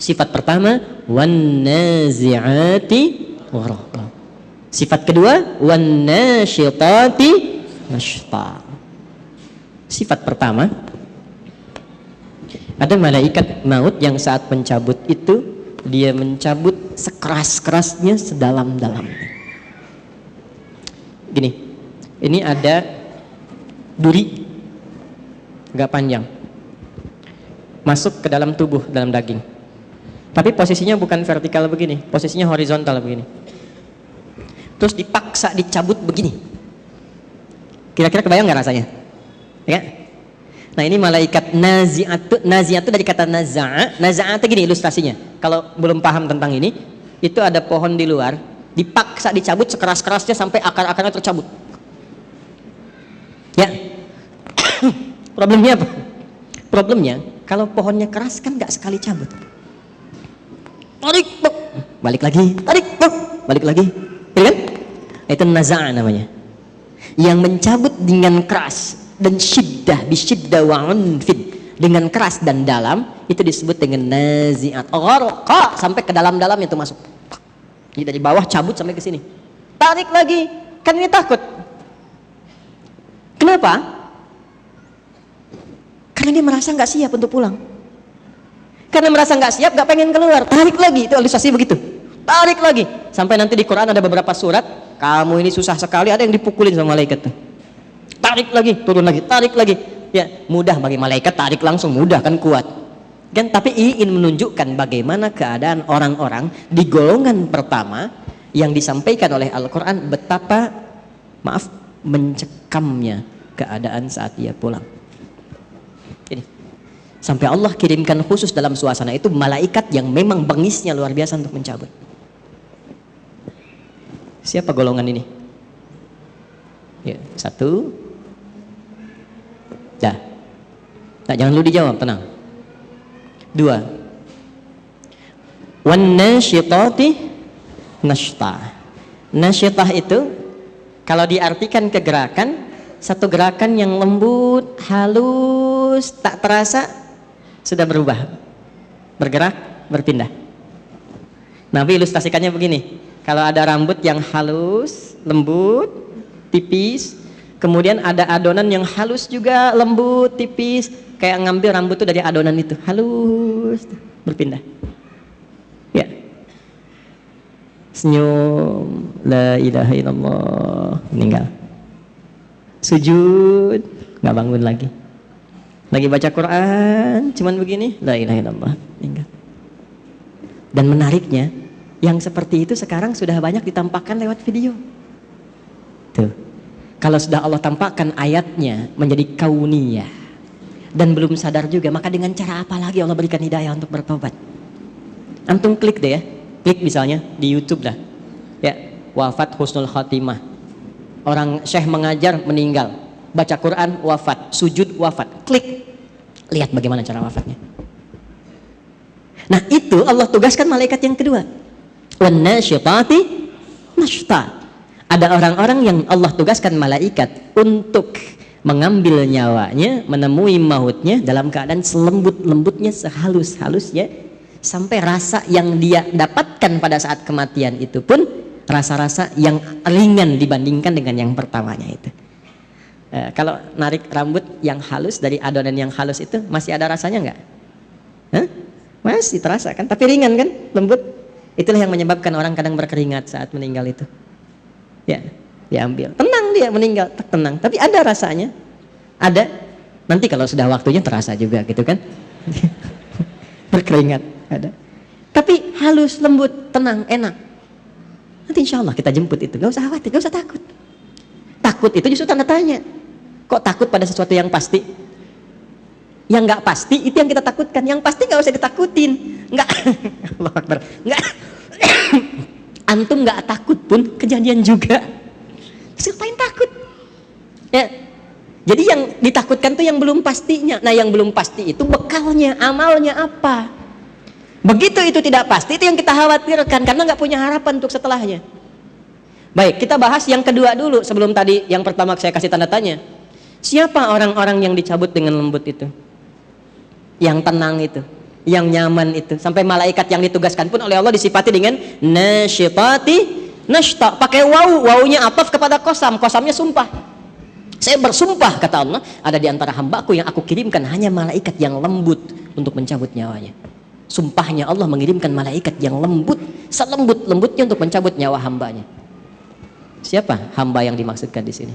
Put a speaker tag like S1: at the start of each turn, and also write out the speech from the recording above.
S1: Sifat pertama, wan nazi'ati gharqa. Sifat kedua, wan nasyitati nashta. Sifat pertama, ada malaikat maut yang saat mencabut itu, dia mencabut sekeras-kerasnya, sedalam-dalamnya. Gini, ini ada duri agak panjang masuk ke dalam tubuh, dalam daging. Tapi posisinya bukan vertikal begini, posisinya horizontal begini. Terus dipaksa dicabut begini. Kira-kira kebayang nggak rasanya? Ya? Nah, ini malaikat nazi'at. Nazi'at itu dari kata naza'a. Naza'a itu gini ilustrasinya. Kalau belum paham tentang ini, itu ada pohon di luar, dipaksa dicabut sekeras-kerasnya sampai akar-akarnya tercabut. Ya. Problemnya apa? Problemnya kalau pohonnya keras kan nggak sekali cabut. Tarik, balik lagi, tarik, balik lagi, ya kan? Itu naza'a namanya. Yang mencabut dengan keras dan syiddah, bisyiddah wa unfid, dengan keras dan dalam, itu disebut dengan nazi'at. Gharqa, sampai ke dalam-dalam itu masuk. Jadi dari bawah cabut sampai ke sini. Tarik lagi, kan ini takut. Kenapa? Karena dia merasa nggak siap untuk pulang. Karena merasa nggak siap, nggak pengen keluar. Tarik lagi, itu ilustrasi begitu. Tarik lagi, sampai nanti di Quran ada beberapa surat, kamu ini susah sekali, ada yang dipukulin sama malaikat tuh. Tarik lagi, turun lagi, tarik lagi. Ya, mudah bagi malaikat, tarik langsung mudah kan, kuat. Kan, tapi ingin menunjukkan bagaimana keadaan orang-orang di golongan pertama yang disampaikan oleh Al-Quran, betapa mencekamnya keadaan saat dia pulang. Ini sampai Allah kirimkan khusus dalam suasana itu malaikat yang memang bengisnya luar biasa untuk mencabut. Siapa golongan ini? Ya, satu. Dah. Nah, jangan lu dijawab, tenang. Dua. Wan nasyitati nashta. Nasyitah itu kalau diartikan ke gerakan, satu gerakan yang lembut, halus, tak terasa sudah berubah, bergerak, berpindah. Nabi ilustrasikannya begini, kalau ada rambut yang halus, lembut, tipis, kemudian ada adonan yang halus juga, lembut, tipis, kayak ngambil rambut itu dari adonan itu, halus, berpindah. Ya, senyum, la ilaha illallah, meninggal. Sujud, nggak bangun lagi. Lagi baca Quran, cuman begini, la ilaha illallah, meninggal. Dan menariknya, yang seperti itu sekarang sudah banyak ditampakkan lewat video. Tuh, kalau sudah Allah tampakkan ayatnya menjadi kauniyah dan belum sadar juga, maka dengan cara apa lagi Allah berikan hidayah untuk bertobat? Antum klik deh ya, klik misalnya di YouTube lah, ya, wafat husnul khatimah. Orang syekh mengajar meninggal, baca Quran wafat, sujud wafat, klik, lihat bagaimana cara wafatnya. Nah, itu Allah tugaskan malaikat yang kedua, wan nasyitati nashta. Ada orang-orang yang Allah tugaskan malaikat untuk mengambil nyawanya, menemui mautnya dalam keadaan selembut-lembutnya, sehalus-halusnya, sampai rasa yang dia dapatkan pada saat kematian itu pun rasa-rasa yang ringan dibandingkan dengan yang pertamanya itu. Kalau narik rambut yang halus dari adonan yang halus itu masih ada rasanya nggak? Masih terasa kan? Tapi ringan kan, lembut. Itulah yang menyebabkan orang kadang berkeringat saat meninggal itu. Ya, diambil, tenang dia meninggal, tenang. Tapi ada rasanya, ada. Nanti kalau sudah waktunya terasa juga gitu kan? Berkeringat, ada. Tapi halus, lembut, tenang, enak. Nanti insya Allah kita jemput itu, gak usah khawatir, gak usah takut. Takut itu justru tanda tanya. Kok takut pada sesuatu yang pasti? Yang nggak pasti itu yang kita takutkan. Yang pasti nggak usah ditakutin. Nggak, Allah Akbar. Nggak, antum nggak takut pun kejadian juga. Terus ngapain takut? Ya. Jadi yang ditakutkan tuh yang belum pastinya. Nah, yang belum pasti itu bekalnya, amalnya apa? Begitu itu tidak pasti, itu yang kita khawatirkan karena nggak punya harapan untuk setelahnya. Baik, kita bahas yang kedua dulu sebelum tadi yang pertama saya kasih tanda tanya. Siapa orang-orang yang dicabut dengan lembut itu? Yang tenang itu. yang nyaman itu. Sampai malaikat yang ditugaskan pun oleh Allah disifati dengan nasyitati nashta, pakai waw, wawunya ataf kepada kosam, kosamnya sumpah. Saya bersumpah, kata Allah, ada di antara hambaku yang aku kirimkan hanya malaikat yang lembut untuk mencabut nyawanya. Sumpahnya Allah mengirimkan malaikat yang lembut, selembut-lembutnya untuk mencabut nyawa hambanya. Siapa hamba yang dimaksudkan di sini?